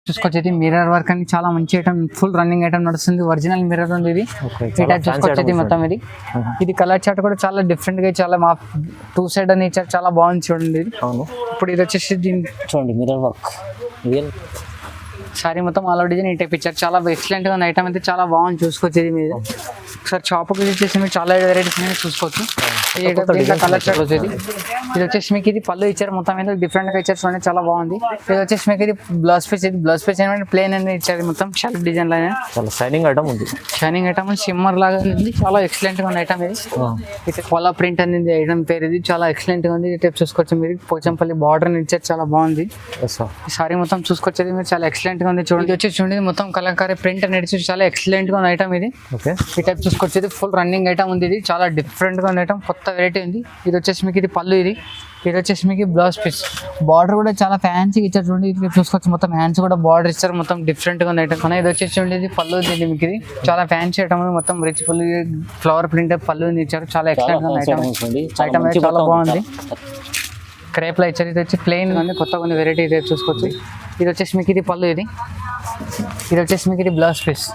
చూసుకొచ్చేది mirror work అని చాలా మంచి ఐటమ్, ఫుల్ రన్నింగ్ ఐటమ్ నడుస్తుంది. ఒరిజినల్ మిర్రర్ ఉంది ఇది. ఈ టైప్ చూసుకొచ్చేది మొత్తం ఇది కలర్ చార్ట్ కూడా చాలా డిఫరెంట్ గా, చాలా మా టూ సైడ్ అని ఇచ్చారు, చాలా బాగుంది చూడండి ఇది. ఇప్పుడు ఇది వచ్చేసి దీని చూడండి మిర్రర్ వర్క్ సారీ మొత్తం ఆల్ డిజైన్ ఈ టైప్ ఇచ్చారు. చాలా ఎక్సలెంట్ గా ఉంది ఐటమ్ అయితే, చాలా బాగుంది చూసుకోవచ్చేది మీద. ఒకసారి షాప్ విజిట్ చేసి మీరు చాలా వెరైటీస్ అనేది చూసుకోవచ్చు. కలర్ చార్ట్ వచ్చేది. ఇది వచ్చేసి మీకు ఇది పళ్ళు ఇచ్చారు, మొత్తం మీద డిఫరెంట్ గా ఇచ్చారు చూడండి, చాలా బాగుంది. ఇది వచ్చేసి మీకు ఇది బ్లౌజ్ పీస్, ఇది బ్లౌజ్ పీస్ ఏంటంటే ప్లేన్ అనేది ఇచ్చారు, మొత్తం షెల్ఫ్ డిజైన్ లాగా చాలా షైనింగ్ ఐటమ్ ఉంది. షైనింగ్ ఐటమ్ షిమ్మర్ లాగా ఉంది, చాలా ఎక్సలెంట్ గా ఉంది ఐటమ్ ఇది. ఇది కోలా ప్రింట్ అనేది ఐటమ్ పేరు, ఇది చాలా ఎక్సలెంట్ గా ఉంది. ఈ టైప్ చూసుకోవచ్చు మీరు, పోచంపల్లి బార్డర్ అని ఇచ్చారు, చాలా బాగుంది. సారీ మొత్తం చూసుకొచ్చేది మీరు, చాలా ఎక్సలెంట్ గా ఉంది చూడండి. వచ్చేసి చూడండి మొత్తం కలంకారీ ప్రింట్ అనేది చాలా ఎక్సలెంట్ గా ఉంది ఐటమ్ ఇది. ఈ టైప్ చూసుకొచ్చేది ఫుల్ రన్నింగ్ ఐటమ్ ఉంది, ఇది చాలా డిఫరెంట్ గా ఉంది ఐటమ్, కొత్త వెరైటీ ఉంది. ఇది వచ్చేసి మీకు ఇది పళ్ళు, ఇది వచ్చేసి మీకు బ్లౌజ్ పీస్. బార్డర్ కూడా చాలా ఫ్యాన్సీగా ఇచ్చారు చూడండి, ఇది చూసుకోవచ్చు. మొత్తం హ్యాండ్స్ కూడా బార్డర్ ఇచ్చారు, మొత్తం డిఫరెంట్ గా ఉంది ఐటమ్. ఇది వచ్చేసి చూడండి ఇది పళ్ళు ఉంది మీకు, ఇది చాలా ఫ్యాన్సీ ఐటమ్, మొత్తం రిచ్ పళ్ళు, ఫ్లవర్ ప్రింట్ పళ్ళు ఇచ్చారు, చాలా ఎక్సలెంట్ గా ఉంది ఐటమ్. ఐటమ్ అయితే చాలా బాగుంది, క్రేప్లో ఇచ్చారు. ఇది వచ్చి ప్లెయిన్ ఉంది, కొత్తగా ఉంది వెరైటీ, ఇది చూసుకోవచ్చు. ఇది వచ్చేసి మీకు ఇది పళ్ళు, ఇది వచ్చేసి మీకు ఇది blouse piece.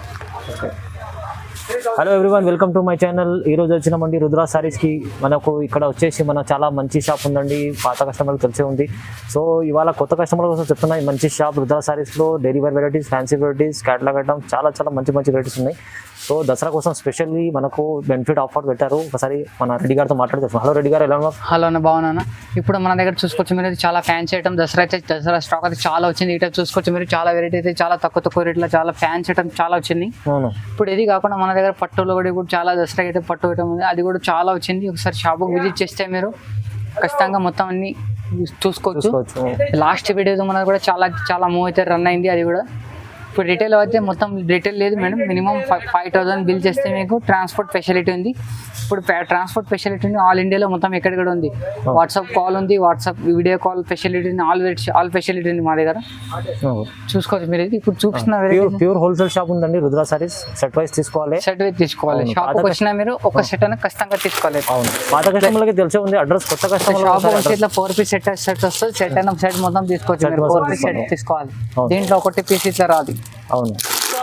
Hello everyone, welcome to my channel. ఈ రోజు వచ్చినామండి రుద్ర సారీస్కి. మనకు ఇక్కడ వచ్చేసి మన చాలా మంచి షాప్ ఉందండి, పాత కస్టమర్కి తెలిసే ఉంది. సో ఇవాళ కొత్త కస్టమర్ కోసం చెప్తున్నా, ఈ మంచి షాప్ రుద్ర సారీస్లో daily wear varieties, fancy varieties, catalogue item చాలా చాలా మంచి మంచి వెరైటీస్ ఉన్నాయి. సో దసరా కోసం స్పెషల్లీ మనకు బెనిఫిట్ ఆఫర్ పెట్టారు. ఒకసారి మన రెడ్డి గారితో మాట్లాడుతున్నాం. హలో రెడ్డి గారు, ఎలా ఉన్నారు? హలో అన్న, బాగున్నా. ఇప్పుడు మన దగ్గర చూసుకోవచ్చు మీరు, చాలా ఫ్యాన్సీ ఐటమ్, దసరా స్టాక్ అయితే చాలా వచ్చింది. ఈ టైప్ చూసుకోవచ్చు మీరు, చాలా వెరైటీ అయితే, చాలా తక్కువ రేట్లో చాలా ఫ్యాన్సీ ఐటమ్ చాలా వచ్చింది. ఇప్పుడు ఇది కాకుండా మన దగ్గర పట్టులో కూడా చాలా దసరా అయితే పట్టు ఐటమ్ ఉంది, అది కూడా చాలా వచ్చింది. ఒకసారి షాప్కి విజిట్ చేస్తే మీరు ఖచ్చితంగా మొత్తం అన్ని చూసుకోవచ్చు. లాస్ట్ వీడియో మనది కూడా చాలా మూవ్ అయితే రన్ అయింది, అది కూడా. ఇప్పుడు రిటైల్ అయితే మొత్తం రిటైల్ లేదు మేడం, మినిమం 5,000 బిల్ చేస్తే మీకు ట్రాన్స్పోర్ట్ ఫెసిలిటీ ఉంది. ఇప్పుడు ట్రాన్స్పోర్ట్ ఫెసిలిటీ ఉంది ఆల్ ఇండియాలో, మొత్తం ఎక్కడ ఉంది. వాట్సాప్ కాల్ ఉంది, వాట్సాప్ వీడియో కాల్ ఫెసిలిటీ ఉంది, ఆల్ ఫెసిలిటీ ఉంది మా దగ్గర, చూసుకోవచ్చు మీరు. ఇప్పుడు చూపిస్తున్న ప్యూర్ హోల్సేల్ షాప్ ఉందండి రుద్ర సారీస్. సెట్ వైస్ తీసుకోవాలి, షాప్కి వచ్చినా మీరు ఒక సెట్ అనేది ఖచ్చితంగా తీసుకోవాలి. పాత కస్టమర్లకి తెలిసే ఉంది అడ్రస్, కొత్త కస్టమర్ షాప్ ఇట్లా 4 పీస్ సెట్ వస్తుంది, సెట్ అయిన సెట్ మొత్తం తీసుకోవచ్చు. 4 పీస్ సెట్ తీసుకోవాలి, దీంట్లో ఒకటి పీస్ ఇట్లా రాదు. అవును,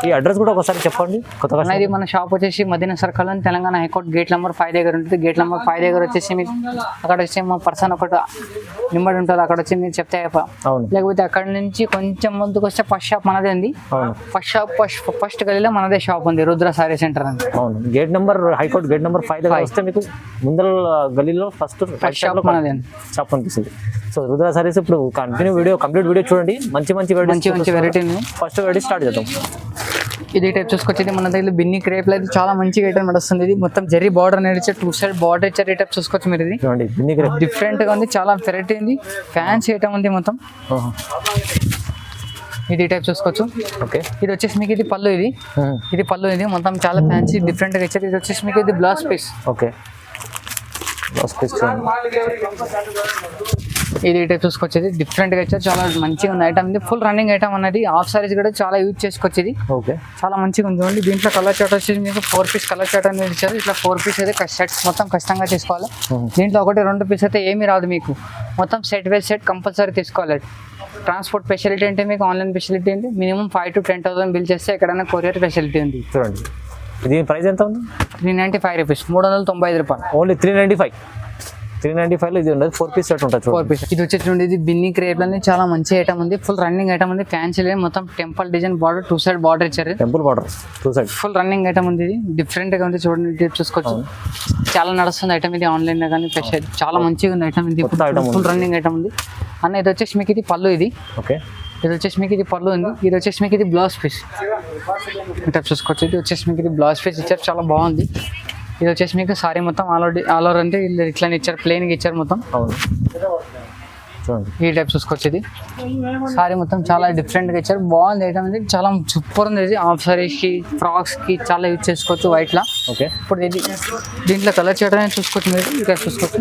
ఈ అడ్రస్ కూడా ఒకసారి చెప్పండి. కొత్తగా ఇది మన షాప్ వచ్చేసి మదీనా సర్కిల్ అని, తెలంగాణ హైకోర్టు గేట్ నెంబర్ 5 దగ్గర ఉంటుంది. గేట్ నెంబర్ 5 దగ్గర వచ్చేసి మీకు అక్కడ వచ్చి మా పర్సన్ ఒకటి నింబడి ఉంటుంది, అక్కడ వచ్చి మీరు చెప్తే లేకపోతే అక్కడ నుంచి కొంచెం ముందుకు వస్తే ఫస్ట్ షాప్ మనదే ఉంది. ఫస్ట్ గలీలో మనదే షాప్ ఉంది, రుద్ర సారీ సెంటర్ అని. అవును, gate number high court gate number 5 దగ్గర వస్తే మీకు ముందర గలీలో ఫస్ట్ షాప్ మనదే షాప్ అనిపిస్తుంది. సో రుద్ర సారీస్ ఇప్పుడు కంప్లీట్ వీడియో చూడండి, మంచి వెరైటీ. ఫస్ట్ వెరైటీ స్టార్ట్ చేద్దాం. ఇది టైప్ చూసుకొచ్చేది మన దగ్గర బిన్ని క్రేప్ అయితే చాలా మంచిగా ఐటమ్ నడుస్తుంది. ఇది మొత్తం జరీ బార్డర్ అనేది ఇచ్చారు, 2 సైడ్ బార్డర్ ఇచ్చారు. ఈ టైప్ చూసుకోవచ్చు మీరు, ఇది డిఫరెంట్ గా ఉంది, చాలా వెరైటీ ఉంది, ఫ్యాన్సీ ఐటమ్ ఉంది మొత్తం. ఇది టైప్ చూసుకోవచ్చు. ఓకే, ఇది వచ్చేసి మీకు ఇది పళ్ళు, ఇది పళ్ళు, ఇది మొత్తం చాలా ఫ్యాన్సీ డిఫరెంట్ గా ఇచ్చారు. ఇది వచ్చేసి మీకు ఇది blouse piece. Okay, blouse piece ఇది టైప్ చూసుకొచ్చేది డిఫరెంట్ గా ఇచ్చారు, చాలా మంచిగా ఉంది ఐటమ్. ఇది ఫుల్ రన్నింగ్ ఐటమ్ అనేది, హాఫ్ సారీస్ కూడా చాలా యూజ్ చేసుకొచ్చేది. ఓకే, చాలా మంచిగా ఉంది చూడండి. దీంట్లో కలర్ చార్ట్ వచ్చేసి మీకు 4 పీస్ కలర్ చార్ట్ అనేది ఇచ్చారు. ఇట్లా 4 పీస్ అయితే సెట్స్ మొత్తం ఖచ్చితంగా తీసుకోవాలి. దీంట్లో 1-2 పీస్ అయితే ఏమీ రాదు మీకు, మొత్తం సెట్ బై సెట్ కంపల్సరీ తీసుకోవాలి. ట్రాన్స్పోర్ట్ ఫెసిలిటీ అంటే మీకు ఆన్లైన్ ఫెసిలిటీ ఉంది, మినిమం 5,000 to 10,000 బిల్ చేస్తే ఎక్కడైనా కొరియర్ ఫెసిలిటీ ఉంది. చూడండి, దీని ప్రైస్ ఎంత ఉంది? 395 రూపీస్, 395 రూపాయలు ఓన్లీ. 395లో ఇది ఉండదు, 4 పీస్ సెట్ ఉంటుంది. 4 పీస్. ఇది వచ్చేసి ఇది బిన్ని క్రేప్ అని చాలా మంచి ఐటమ్ ఉంది, ఫుల్ రన్నింగ్ ఐటమ్ ఉంది, ఫ్యాన్సీ మొత్తం temple design border, 2 side border ఇచ్చారు. Temple border 2 side full running item ఉంది, ఇది డిఫరెంట్ గా ఉంది చూడండి, చూసుకోవచ్చు. చాలా నడుస్తుంది ఐటమ్ ఇది, ఆన్లైన్ లో కానీ చాలా మంచిగా ఉంది ఐటమ్ ఇది, ఫుల్ రన్నింగ్ ఐటమ్ ఉంది అన్న. ఇది వచ్చేసి మీకు ఇది పళ్ళు, ఇది. ఓకే, ఇది వచ్చేసి మీకు ఇది పళ్ళు ఉంది. ఇది వచ్చేసి మీకు ఇది బ్లౌజ్ పీస్ ఇట్లా చూసుకోవచ్చు. ఇది వచ్చేసి మీకు ఇది బ్లౌజ్ పీస్ ఇచ్చారు, చాలా బాగుంది. ఇది వచ్చేసి మీకు సారీ మొత్తం ఆల్ ఓవర్ అంటే ఇట్లా ఇచ్చారు, ప్లెయిన్ గా ఇచ్చారు మొత్తం. ఈ టైప్ చూసుకోవచ్చు. ఇది సారీ మొత్తం చాలా డిఫరెంట్ గా ఇచ్చారు, బాగుంది ఐటమ్ ఇది, చాలా సూపర్ ఉంది. ఇది హాఫ్ సారీస్ కి, ఫ్రాక్స్ కి చాలా యూజ్ చేసుకోవచ్చు వైట్ లా. ఓకే, ఇప్పుడు ఇది దీంట్లో కలర్ చేయడం చూసుకోవచ్చు మీరు, ఇక్కడ చూసుకోవచ్చు.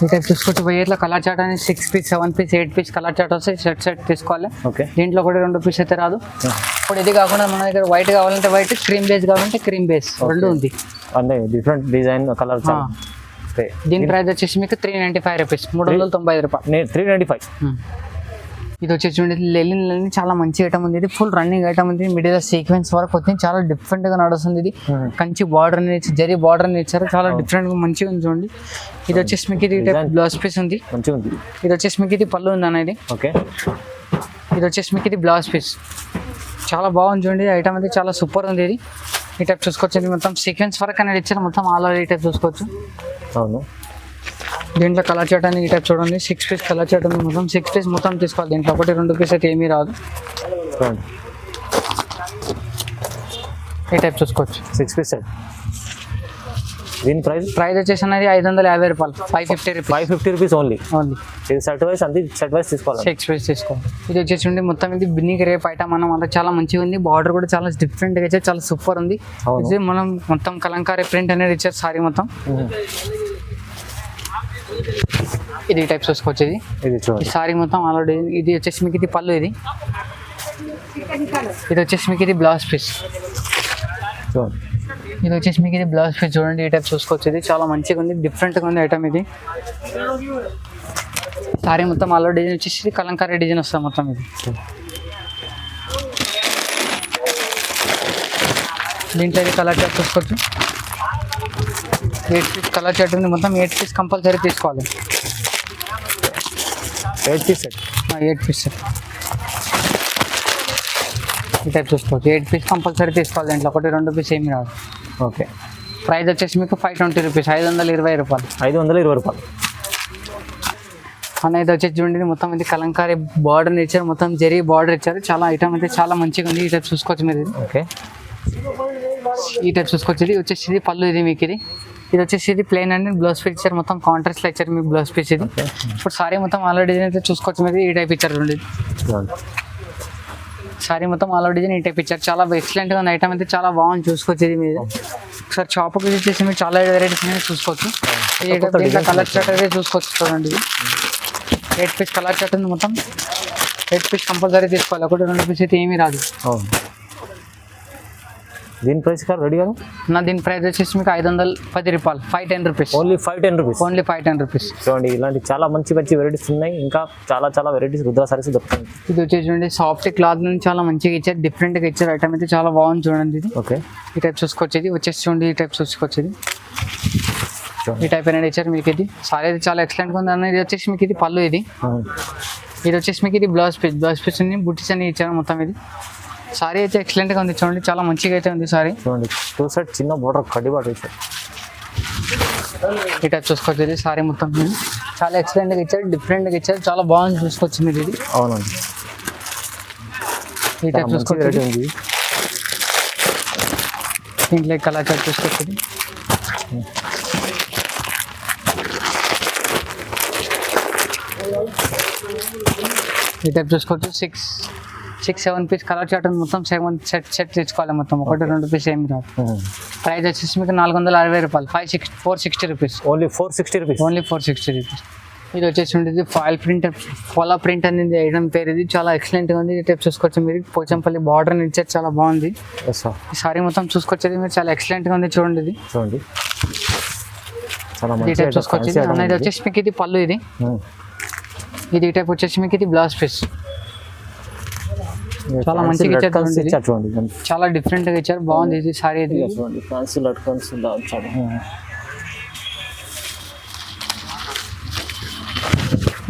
ఈ టైప్ చూసుకోవచ్చు భయ్య. ఇట్లా కలర్ చాట్ అనేది 6 piece 7 piece 8 piece colour chart వస్తాయి. సెట్ తీసుకోవాలి. ఓకే. దీంట్లో కూడా 2 పీస్ అయితే రాదు. ఇప్పుడు ఇది కాకుండా మన దగ్గర వైట్ కావాలంటే వైట్, క్రీమ్ బేస్ కావాలంటే క్రీమ్ బేస్ రెండు ఉంది. అంటే డిఫరెంట్ డిజైన్ కలర్. దీని ప్రైస్ వచ్చేసి మీకు 395 రూపీస్, 395 రూపాయలు. 395. ఇది వచ్చేసి లెలిన్ చాలా మంచి ఐటమ్ ఉంది. ఇది ఫుల్ రన్నింగ్ ఐటమ్ ఉంది. మిడిల్ సీక్వెన్స్ వరకు వచ్చింది. చాలా డిఫరెంట్ గా నడుస్తుంది. ఇది కంచి బార్డర్ అనేది జరీ బార్డర్ అని ఇచ్చారు. చాలా డిఫరెంట్ గా మంచిగా ఉంది చూడండి. ఇది వచ్చేసి మీకు ఇది బ్లౌజ్ పీస్ ఉంది. మంచిగా ఉంది. ఇది వచ్చేసి మీకు ఇది పళ్ళు ఉంది అనేది. ఓకే. ఇది వచ్చేసి మీకు ఇది బ్లౌజ్ పీస్. చాలా బాగుంది చూడండి. ఐటమ్ అయితే చాలా సూపర్ ఉంది. ఇది ఈ టైప్ చూసుకోవచ్చు. ఇది మొత్తం సీక్వెన్స్ వర్క్ అనేది ఇచ్చారు. మొత్తం ఆల్ ఓవర్ ఈ టైప్ చూసుకోవచ్చు. అవును. దీంట్లో కలర్ చాట్ అని ఈ టైప్ చూడండి. 6 పీస్ కలర్ చాట్ ఉంది. మొత్తం 6 పీస్ మొత్తం తీసుకోవాలి. దీంట్లో 1-2 పీస్ అయితే ఏమీ రాదు. ఈ టైప్ చూసుకోవచ్చు. 6 పీస్ సెట్. దీని ప్రైస్ వచ్చేసి అనేది 550 రూపాయలు, 550 రూపీస్. 550 rupees only. ఇది సెట్ వైస్ అంతే. సెట్ వైస్ తీసుకోవాలి. 6 పీస్ తీసుకోవాలి. ఇది వచ్చేసి ఉండి మొత్తం ఇది బిన్నీ రేప్ ఐటమ్ మనం అంతా చాలా మంచిగా ఉంది. బార్డర్ కూడా చాలా డిఫరెంట్ గా ఇచ్చారు. చాలా సూపర్ ఉంది. ఇది మనం మొత్తం కలంకారీ ప్రింట్ అనేది ఇచ్చారు సారీ మొత్తం. ఇది టైప్ చూసుకోవచ్చు. ఇది సారీ మొత్తం ఆల్రెడీ. ఇది వచ్చేసి మీకు ఇది పళ్ళు. ఇది వచ్చేసి మీకు ఇది బ్లౌజ్ పీస్. ఇది వచ్చేసి మీకు ఇది బ్లౌజ్ పీస్ చూడండి. ఈ టైప్ చూసుకోవచ్చు. ఇది చాలా మంచిగా ఉంది. డిఫరెంట్గా ఉంది ఐటమ్ ఇది. సారీ మొత్తం ఆల్రెడీ డిజైన్ వచ్చేసి కలంకారీ డిజైన్ వస్తుంది మొత్తం. ఇది దీంట్లో ఇది కలర్ చార్ట్ చూసుకోవచ్చు. 8 పీస్ కలర్ చార్ట్ ఉంది. మొత్తం 8 పీస్ కంపల్సరీ తీసుకోవాలి. 8 పీస్ సెట్. 8 పీస్ సెట్ ఈ టైప్ చూసుకోవచ్చు. 8 పీస్ కంపల్సరీ తీసుకోవాలి. దీంట్లో 1-2 పీస్ ఏమి రాదు. ఓకే. ప్రైస్ వచ్చేసి మీకు 520 రూపీస్, 520 రూపాయలు. 520 రూపాయలు అన్న. ఇది వచ్చేసి చూడండి మొత్తం ఇది కలంకారీ బార్డర్ ఇచ్చారు. మొత్తం జరీ బార్డర్ ఇచ్చారు. చాలా ఐటమ్ అయితే చాలా మంచిగా ఉంది. ఈ టైప్ చూసుకోవచ్చు మీరు. ఓకే. ఈ టైప్ చూసుకోవచ్చు. ఇది వచ్చేసి ఇది పళ్ళు. ఇది మీకు ఇది వచ్చేసి ఇది ప్లెయిన్ అండి. బ్లౌజ్ పీస్ ఇచ్చారు. మొత్తం కాంట్రాస్ట్ లో ఇచ్చారు మీకు బ్లౌజ్ పీస్. ఇది ఇప్పుడు సారీ మొత్తం ఆల్రెడీ డిజైన్ అయితే చూసుకోవచ్చు మీరు. ఈ టైప్ ఇచ్చారు చూడండి. సారీ మొత్తం ఆల్రెడీ డిజైన్ ఈ టైప్ ఇచ్చారు. చాలా ఎక్సలెంట్ గా ఉంది. ఐటమ్ అయితే చాలా బాగుంది. చూసుకోవచ్చు. ఇది మీరు ఒకసారి షాప్ కి విజిట్ చేసి మీరు చాలా వెరైటీస్ అనేది చూసుకోవచ్చు. కలర్ చార్ట్ అయితే చూసుకోవచ్చు చూడండి. 8 పీస్ కలర్ చార్ట్ ఉంది. మొత్తం 8 పీస్ కంపల్సరీ తీసుకోవాలి. 1-2 పీస్ అయితే ఏమీ రాదు. దీని ప్రైస్ రెడీ కాదు నా. దీని ప్రైస్ వచ్చేసి మీకు 510 రూపాయలు, 510 rupees. Only 510 rupees. Only 510 rupees. చూడండి ఇలాంటి చాలా మంచి వెరైటీస్ ఉన్నాయి. ఇంకా చాలా వెరైటీస్ రుద్ర సారీస్ దొరుకుతాయి. ఇది వచ్చేసి చూడండి సాఫ్ట్ క్లాత్ నుంచి చాలా మంచిగా ఇచ్చారు. డిఫరెంట్ గా ఇచ్చారు. ఐటమ్ అయితే చాలా బాగుంది చూడండి. ఇది ఓకే. ఈ టైప్ చూసుకోవచ్చు. ఇది వచ్చేసి చూడండి. ఈ టైప్ చూసుకోవచ్చు. ఈ టైప్ అనేది ఇచ్చారు మీకు. ఇది సారీ అయితే చాలా ఎక్సలెంట్ గా ఉంది అన్న. ఇది వచ్చేసి మీకు ఇది పళ్ళు. ఇది వచ్చేసి మీకు ఇది బ్లౌజ్ పీస్. బ్లౌజ్ పీస్ అన్ని బుట్టీస్ అని ఇచ్చారు మొత్తం. ఇది సారీ అయితే ఎక్సలెంట్ గా ఉంది చూడండి. చాలా మంచిగా అయితే ఉంది సారీ. చూడండి 2 సెట్ చిన్న బోర్డర్ కడ్డీ బాట ఇచ్చారు. ఈ టైప్ చూసుకోవచ్చు. ఇది సారీ మొత్తం చాలా ఎక్సలెంట్ గా ఇచ్చారు. డిఫరెంట్ గా ఇచ్చారు. చాలా బాగుంది చూసుకోవచ్చు మీరు. ఇది అవునండి. ఈ టైప్ చూసుకోవచ్చు. దీంట్లో కలర్ చార్ట్ చూసుకోవచ్చు. ఈ టైప్ చూసుకోవచ్చు. 6-7 పీస్ కలర్ చార్ట్ మొత్తం 7 సెట్ తీసుకోవాలి. మొత్తం 1-2 పీస్ ఏమి రాదు. ప్రైస్ వచ్చేసి మీకు 460 రూపాయలు, 460 rupees. Only 460 rupees. Only 460 rupees. ఇది వచ్చేసి ఉంటుంది ఫాయిల్ ప్రింట్, పోలా ప్రింట్ అనేది ఐటమ్ పేరు. ఇది చాలా ఎక్సలెంట్ గా ఉంది. ఈ టైప్ చూసుకోవచ్చు మీరు. పోచంపల్లి బార్డర్ ఇచ్చారు. చాలా బాగుంది. ఈ సారీ మొత్తం చూసుకొచ్చేది మీరు. చాలా ఎక్సలెంట్ గా ఉంది చూడండి. ఇది చూడండి ఈ టైప్ చూసుకోవచ్చు. ఇది వచ్చేసి మీకు ఇది పళ్ళు. ఇది ఈ టైప్ వచ్చేసి మీకు ఇది బ్లౌజ్ పీస్. చాలా మంచిగా ఇచ్చారు చూడండి. చాలా డిఫరెంట్ గా ఇచ్చారు. బాగుంది ఇది సారీ. ఇది చూడండి ఫ్యాన్సీ లట్కన్స్ ఇచ్చారు.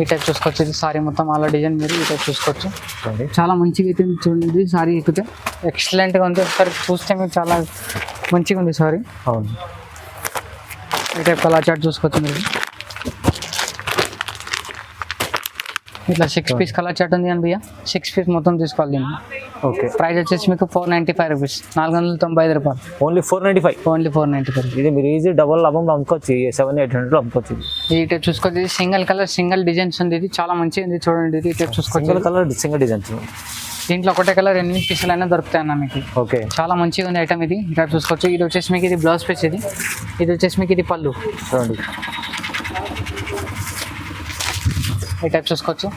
ఈ టైప్ చూసుకోవచ్చు. ఇది సారీ మొత్తం అలా డిజైన్ మీరు ఈ టైప్ చూసుకోవచ్చు. చాలా మంచిగా అయితే చూడండి. సారీ ఎక్కితే ఎక్సలెంట్ గా ఉంది. ఒకసారి చూస్తే మీకు చాలా మంచిగా ఉంది సారీ. అవును. ఈ టైప్ కలర్ చార్ట్ చూసుకోవచ్చు మీరు. ఇట్లా 6 పీస్ కలర్ చార్ట్ ఉంది అని భయ్య. 6 పీస్ మొత్తం తీసుకోవాలి దీన్ని. ఓకే. ప్రైస్ వచ్చేసి మీకు 495 రూపీస్, 495 రూపాయలు. ఓన్లీ 495. ఓన్లీ 495. ఇది మీరు ఈజీ డబుల్ లాభంలో అమ్ముకోవచ్చు. 700-800 అమ్ముకోవచ్చు. ఈ టైప్ చూసుకోవచ్చు. ఇది సింగిల్ కలర్ సింగిల్ డిజైన్స్ ఉంది. ఇది చాలా మంచిగా ఉంది చూడండి. ఇది టైప్ చూసుకోవచ్చు. Single colour single designs. దీంట్లో ఒకటే కలర్ 8 పీసులు అయినా దొరుకుతాయి అన్న మీకు. ఓకే, చాలా మంచిగా ఉంది ఐటమ్ ఇది. ఇక్కడ చూసుకోవచ్చు. ఇది వచ్చేసి మీకు ఇది బ్లౌజ్ పీస్, ఇది వచ్చేసి మీకు ఇది పళ్ళు. చూడండి ఈ టైప్ చూసుకోవచ్చు.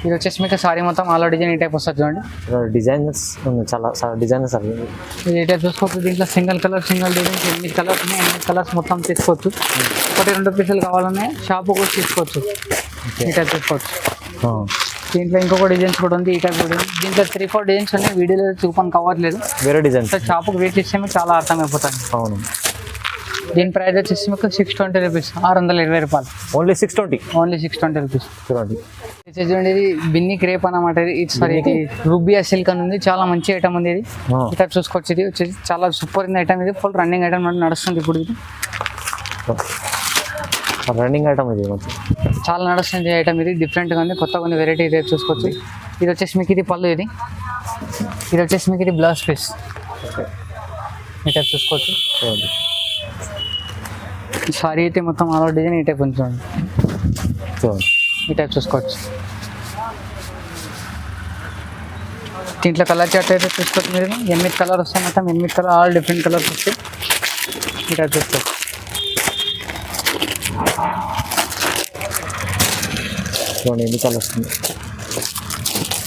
ఇది వచ్చేసి మీకు సారీ మొత్తం ఆల్ డిజైన్ ఈ టైప్ వస్తుంది చూడండి. డిజైన్స్ చాలా డిజైనర్స్ అవి. ఇది ఈ టైప్ చూసుకోవచ్చు. దీంట్లో single colour single designs 8 colours ఉన్నాయి. 8 కలర్స్ మొత్తం తీసుకోవచ్చు. 1-2 పీసులు కావాలన్నా షాప్ కూడా తీసుకోవచ్చు. ఈ టైప్ చూసుకోవచ్చు. దీంట్లో ఇంకొక డిజైన్స్ కూడా ఉంది. ఈ టైప్ కూడా దీంట్లో 3-4 డిజైన్స్ ఉన్నాయి. వీడియోలో చూపని కవర్లేదు. వేరే డిజైన్స్ షాప్కి వెయిట్ చేస్తే మీకు చాలా అర్థమైపోతుంది. అవును. దీని ప్రైస్ వచ్చేసి మీకు 620 రూపీస్, 620 రూపాయలు. ఓన్లీ 620. Only 620 rupees. చూడండి చూడండి, ఇది బిన్ని క్రేప్ అన్నమాట. ఇది సారీ, ఇది రూబియా సిల్క్ అని ఉంది. చాలా మంచి ఐటమ్ ఉంది ఇది. ఇక్కడ చూసుకోవచ్చు. ఇది వచ్చేసి చాలా సూపర్ ఉంది ఐటమ్. ఇది ఫుల్ రన్నింగ్ ఐటమ్ నడుస్తుంది ఇప్పుడు. ఇది రన్నింగ్ ఐటమ్ ఇది చాలా నడుస్తుంది ఐటమ్. ఇది డిఫరెంట్గా ఉంది, కొత్తగా ఉంది, వెరైటీ ఇది చూసుకోవచ్చు. ఇది వచ్చేసి మీకు ఇది పళ్ళు. ఇది వచ్చేసి మీకు ఇది బ్లౌజ్ పీస్. ఈ టైప్ చూసుకోవచ్చు. సారీ అయితే మొత్తం ఆల్ డిజైన్ ఈ టైప్ ఉంది చూడండి. ఈ టైప్ చూసుకోవచ్చు. దీంట్లో కలర్ చార్ట్ అయితే చూసుకోవచ్చు మీరు. 8 కలర్ వస్తాయి మొత్తం. 8 కలర్ ఆల్ డిఫరెంట్ కలర్స్ వస్తాయి. ఈ టైప్ చూసుకోవచ్చు. చూడండి ఎన్ని కలర్ వస్తుంది.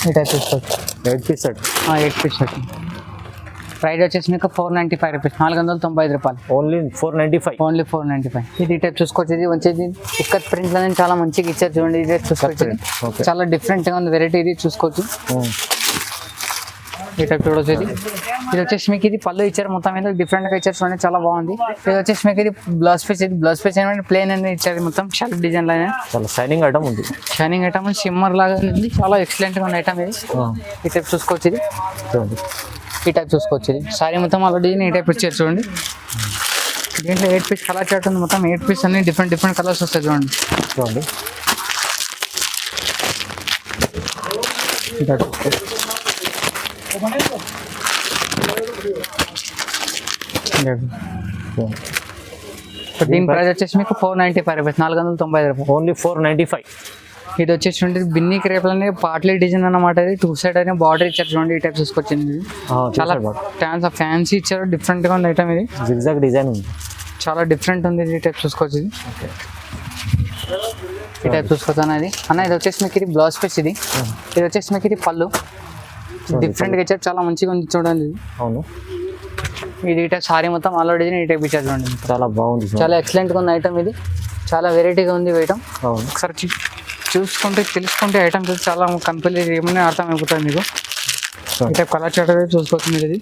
ఈ టైప్ చూసుకోవచ్చు. 8 piece set. 8 piece set. Price వచ్చేసి మీకు 495 రూపీస్, 495 రూపాయలు. ఓన్లీ 495. ఓన్లీ 495. ఇది టైప్ చూసుకోవచ్చు. ఇది వచ్చేది ఇక్కత్ ప్రింట్లో చాలా మంచిగా ఇచ్చారు చూడండి. ఇది చూసుకోవచ్చు. చాలా డిఫరెంట్గా ఉంది వెరైటీ. ఇది చూసుకోవచ్చు. ఈ టైప్ చూడవచ్చు. ఇది వచ్చేసి మీకు ఇది పళ్ళు ఇచ్చారు మొత్తం మీద డిఫరెంట్గా ఇచ్చారు చూడండి. చాలా బాగుంది. ఇది వచ్చేసి మీకు ఇది బ్లౌజ్ పీస్. ఇది బ్లౌజ్ పీస్ ఏమంటే ప్లేన్ అనేది ఇచ్చారు మొత్తం షార్ప్ డిజైన్ లాగా. చాలా షైనింగ్ ఐటమ్ ఉంది. షైనింగ్ ఐటమ్ షిమ్మర్ లాగా ఉంది. చాలా ఎక్సలెంట్గా ఉంది ఐటమ్ ఇది. ఈ టైప్ చూసుకోవచ్చు. ఇది చూడండి. ఈ టైప్ చూసుకోవచ్చు. ఇది సారీ మొత్తం ఆల్రెడీ ఈ టైప్ ఇచ్చారు చూడండి. దీంట్లో 8 పీస్ కలర్ చార్ట్ ఉంది మొత్తం. 8 పీస్ అన్ని డిఫరెంట్ కలర్స్ వస్తాయి చూడండి. చూడండి దీని ప్రైస్ వచ్చేసి మీకు 495 రూపీస్, 495 రూపాయలు. ఓన్లీ 495. ఇది వచ్చేసి బిన్ని క్రేప్లనే పార్ట్లీ డిజైన్ అన్నమాట. ఇది 2 సైడ్ అనే బార్డర్ ఇచ్చారు చూడండి. ఈ టైప్ చూసుకొచ్చింది. చాలా ఫ్యాన్సీ ఇచ్చారు. డిఫరెంట్గా ఉంది ఐటమ్. ఇది జిగ్జాగ్ డిజైన్ ఉంది. చాలా డిఫరెంట్ ఉంది. ఈ టైప్ చూసుకోవచ్చు. ఈ టైప్ చూసుకోవచ్చు అనేది అన్న. ఇది వచ్చేసి మీకు ఇది బ్లౌజ్ పీస్. ఇది వచ్చేసి మీకు ఇది పళ్ళు. డిఫరెంట్గా ఇచ్చారు. చాలా మంచిగా ఉంది చూడండి. అవును. ఇది ఈ టైప్ సారీ మొత్తం ఆల్రెడీ ఈ టైప్ ఇచ్చారు చూడండి. చాలా బాగుంది. చాలా ఎక్సలెంట్గా ఉంది ఐటమ్. ఇది చాలా వెరైటీగా ఉంది ఐటమ్. అవును. ఒకసారి చూసుకుంటే తెలుసుకుంటే ఐటమ్ చూసి చాలా కంపెనీ ఏమన్నా అర్థమైపోతుంది మీకు. ఈ టైప్ కలర్ చార్ట్ చూసుకోవచ్చు మీరు. ఇది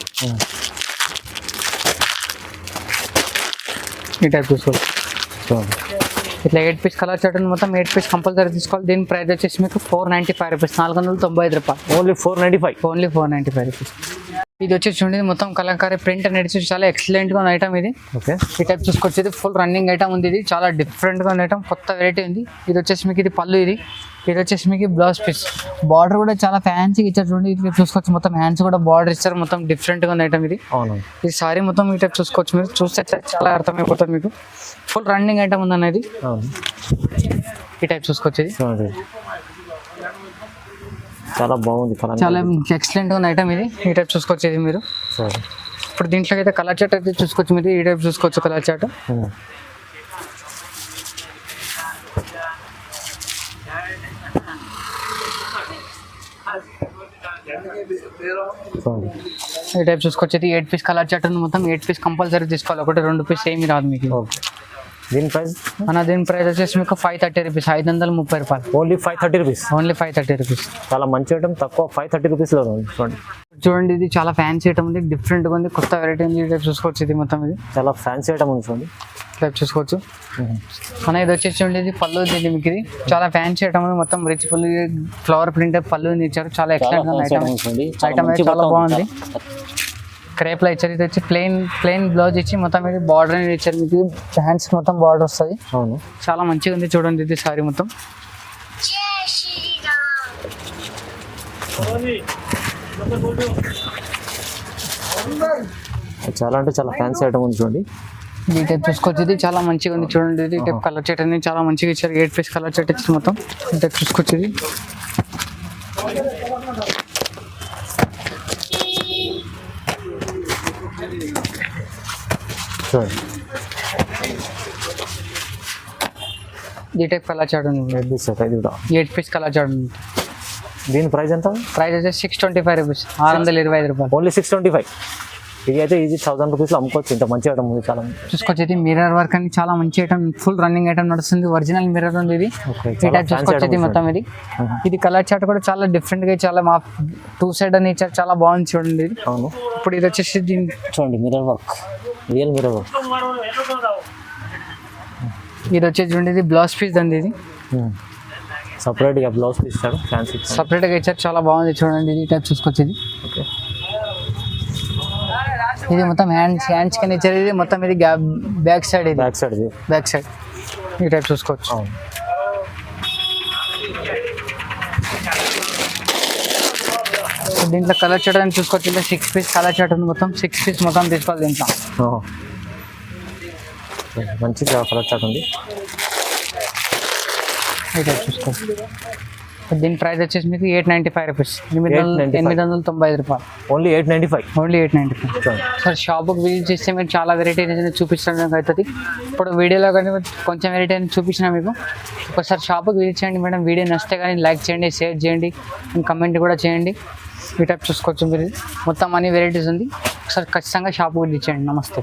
ఈ టైప్ చూసుకోవచ్చు. ఇట్లా 8 పీస్ కలర్ చార్ట్ మొత్తం 8 పీస్ కంపల్సరీ తీసుకోవాలి. దీని ప్రైస్ వచ్చేసి మీకు 495 రూపీస్, 495 రూపాయలు. ఓన్లీ 495. Only 495 rupees. ఇది వచ్చేసి చూడండి మొత్తం కలంకారీ ప్రింట్ అనేది చూసి చాలా ఎక్సలెంట్గా ఉంది ఐటమ్. ఇది ఓకే. ఈ టైప్ చూసుకోవచ్చు. ఇది ఫుల్ రన్నింగ్ ఐటమ్ ఉంది. ఇది చాలా డిఫరెంట్గా ఉంది ఐటమ్. కొత్త వెరైటీ ఉంది. ఇది వచ్చేసి మీకు ఇది పళ్ళు. ఇది వచ్చేసి మీకు బ్లౌజ్ పీస్. బార్డర్ కూడా చాలా ఫ్యాన్సీగా ఇచ్చారు చూడండి. ఇది చూసుకోవచ్చు. మొత్తం హ్యాండ్స్ కూడా బార్డర్ ఇచ్చారు. మొత్తం డిఫరెంట్గా ఉంది ఐటమ్. ఇది అవును. ఈ సారీ మొత్తం ఈ టైప్ చూసుకోవచ్చు. మీరు చూస్తే చాలా అర్థమైపోతుంది మీకు. ఫుల్ రన్నింగ్ ఐటమ్ ఉంది అనేది. ఈ టైప్ చూసుకోవచ్చు. ఇది చాలా బాగుంది. చాలా ఎక్సలెంట్గా ఉంది ఐటమ్. ఇది ఈ టైప్ చూసుకోవచ్చు. ఇది మీరు ఇప్పుడు దీంట్లో అయితే కలర్ చార్ట్ అయితే చూసుకోవచ్చు. మీరు ఈ టైప్ చూసుకోవచ్చు కలర్ చార్ట్. ఈ టైప్ చూసుకోవచ్చు. 8 పీస్ కలర్ చార్ట్ మొత్తం 8 పీస్ కంపల్సరీ తీసుకోవాలి. 1-2 పీస్ ఏమి రాదు మీకు. దీని ప్రైస్ దీని ప్రైస్ వచ్చేసి మీకు 530 రూపీస్, 530 రూపాయలు. Only 530 rupees. Only 530 rupees. చాలా మంచి ఐటమ్. తక్కువ 530 రూపీస్లో ఉంది. చూడండి. ఇది చాలా ఫ్యాన్సీ ఐటమ్ ఉంది. డిఫరెంట్గా ఉంది. కొత్త వెరైటీ ఉంది. టైప్ చూసుకోవచ్చు. ఇది మొత్తం ఇది చాలా ఫ్యాన్సీ ఐటమ్ ఉంది. చూడండి టైప్ చూసుకోవచ్చు. ఇది వచ్చేసి చూడండి. ఇది పళ్ళు ఉంది మీకు. ఇది చాలా ఫ్యాన్సీ ఐటమ్ ఉంది. మొత్తం రిచ్ పళ్ళు, ఫ్లవర్ ప్రింట్ పళ్ళు ఇచ్చారు. చాలా ఎక్సలెంట్ ఉంది ఐటమ్. ఐటమ్ అయితే చాలా బాగుంది. క్రేప్లో ఇచ్చారు. ఇది వచ్చి ప్లెయిన్ బ్లౌజ్ ఇచ్చి మొత్తం ఇది బార్డర్ అనేది ఇచ్చారు మీకు. హ్యాండ్స్ మొత్తం బార్డర్ వస్తుంది. అవును. చాలా మంచిగా ఉంది చూడండి. ఇది సారీ మొత్తం చాలా అంటే చాలా ఫ్యాన్సీ ఐటమ్ ఉంది. చూడండి ఈ టైప్ చూసుకోవచ్చు. ఇది చాలా మంచిగా ఉంది చూడండి. ఇది టైప్ కలర్ చార్ట్ అనేది చాలా మంచిగా ఇచ్చారు. 8 పీస్ కలర్ చార్ట్ ఇచ్చారు మొత్తం. ఈ టైప్ చూసుకోవచ్చు. ఇది చూడండి ఈ టైప్ కలర్ చార్ట్ ఉంది, ఇది సెట్ ఇది కూడా 8 పీస్ కలర్ చార్ట్ ఉంది. దీని ప్రైస్ ఎంత? ప్రైస్ వచ్చేసి 625 రూపీస్, 625 రూపాయలు. ఓన్లీ 625. ఇది అయితే ఈజీ 1000 రూపీస్లో అమ్ముకోవచ్చు. ఇంత మంచి ఐటమ్ ఉంది చాలా. చూసుకోవచ్చు, ఇది మిర్రర్ వర్క్ అని చాలా మంచి ఐటమ్, ఫుల్ రన్నింగ్ ఐటమ్ నడుస్తుంది. ఒరిజినల్ మిర్రర్ ఉంది ఇది. ఈ టైప్ చూసుకోవచ్చు. ఇది మొత్తం ఇది కలర్ చార్ట్ కూడా చాలా డిఫరెంట్ గా, చాలా మా 2 సైడ్ అని ఇచ్చారు, చాలా బాగుంది చూడండి ఇది. అవును, ఇప్పుడు ఇది వచ్చేసి దీని చూడండి mirror work, real mirror work. ఇది వచ్చేసి చూడండి, ఇది బ్లౌజ్ పీస్ అండి. ఇది సపరేట్గా బ్లౌజ్ పీస్ ఇచ్చాడు, ఫ్యాన్సీ సపరేట్ గా ఇచ్చారు, చాలా బాగుంది చూడండి. ఇది టైప్ చూసుకోవచ్చు. ఇది ఓకే, ఇది మొత్తం హ్యాండ్స్ కింద ఇచ్చారు. ఇది మొత్తం ఇది బ్యాక్ సైడ్, ఇది బ్యాక్ సైడ్, ఇది బ్యాక్ సైడ్ ఈ టైప్ చూసుకోవచ్చు. అవును. దీంట్లో కలర్ చార్ట్ అని చూసుకోవచ్చు. ఇలా 6 పీస్ కలర్ చార్ట్ ఉంది, మొత్తం 6 పీస్ మొత్తం తీసుకోవాలి దీంట్లో. మంచి కలర్ చార్ట్ ఉంది. ఈ టైప్ చూసుకోవచ్చు. దీని ప్రైస్ వచ్చేసి మీకు 895 రూపీస్, 895 రూపాయలు. ఓన్లీ 895. ఓన్లీ 895. సార్ షాప్కి విజిట్ చేస్తే మీరు చాలా వెరైటీ అనేది చూపించడానికి అవుతుంది. ఇప్పుడు వీడియోలో కానీ కొంచెం వెరైటీ అనేది చూపించిన మీకు. ఒకసారి షాప్కి విజిట్ చేయండి మేడం. వీడియో నచ్చితే కానీ లైక్ చేయండి, షేర్ చేయండి, కమెంట్ కూడా చేయండి. ఈ టైప్ చూసుకోవచ్చు మీరు. మొత్తం అన్ని వెరైటీస్ ఉంది. ఒకసారి ఖచ్చితంగా షాప్కి విజిట్ చేయండి. నమస్తే.